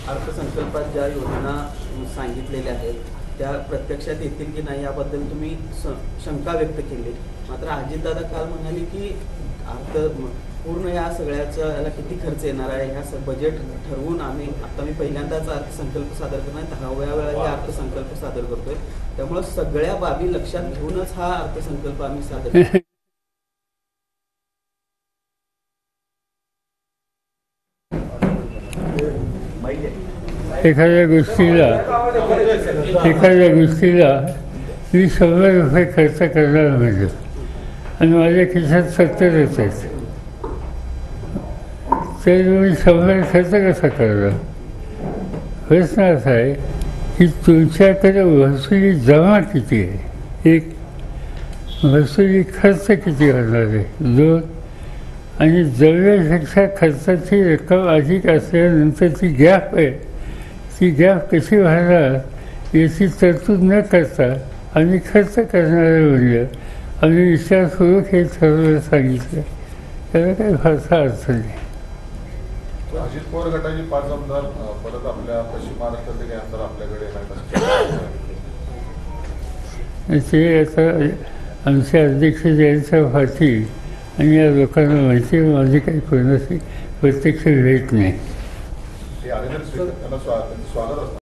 अर्थसंकल्पात ज्या योजना सांगितलेल्या आहेत त्या प्रत्यक्षात येतील की नाही याबद्दल तुम्ही शंका व्यक्त केली. मात्र अजितदादा काल म्हणाले की पूर्ण या सगळ्याचा याला किती खर्च येणार आहे ह्या बजेट ठरवून आता मी पहिल्यांदाच अर्थसंकल्प सादर करणार 10व्या वेळा हे अर्थसंकल्प सादर करतोय, त्यामुळे सगळ्या बाबी लक्षात घेऊनच हा अर्थसंकल्प आम्ही सादर करतो. एखाद्या गोष्टीला मी 100 रुपये खर्च करणार म्हणजे आणि माझ्या खिशात 70 येतात, तर मी 100 खर्च कसा करणार. प्रश्न असा आहे की तुमच्याकडे वसुली जमा किती आहे, एक वसुली खर्च किती होणार आहे, 2 आणि जवळपेक्षा खर्चाची रक्कम अधिक असल्यानंतर ती गॅप आहे, ती गॅप कशी भरणार याची तरतूद न करता आम्ही खर्च करणारे म्हणलं. आम्ही विचारपूर्वक हे ठरवलं सांगितलं, त्याला काही फारसा अर्थ नाही. अजित पवार गटाचे 5 आमदार परत आपल्या पश्चिम महाराष्ट्रातले आमदार आपल्याकडे येणार, ते आता आमचे अध्यक्ष जयंत पाटील आणि या लोकांना माहिती माझी काही कोणाची प्रत्यक्ष भेट नाही. स्वागत असतं.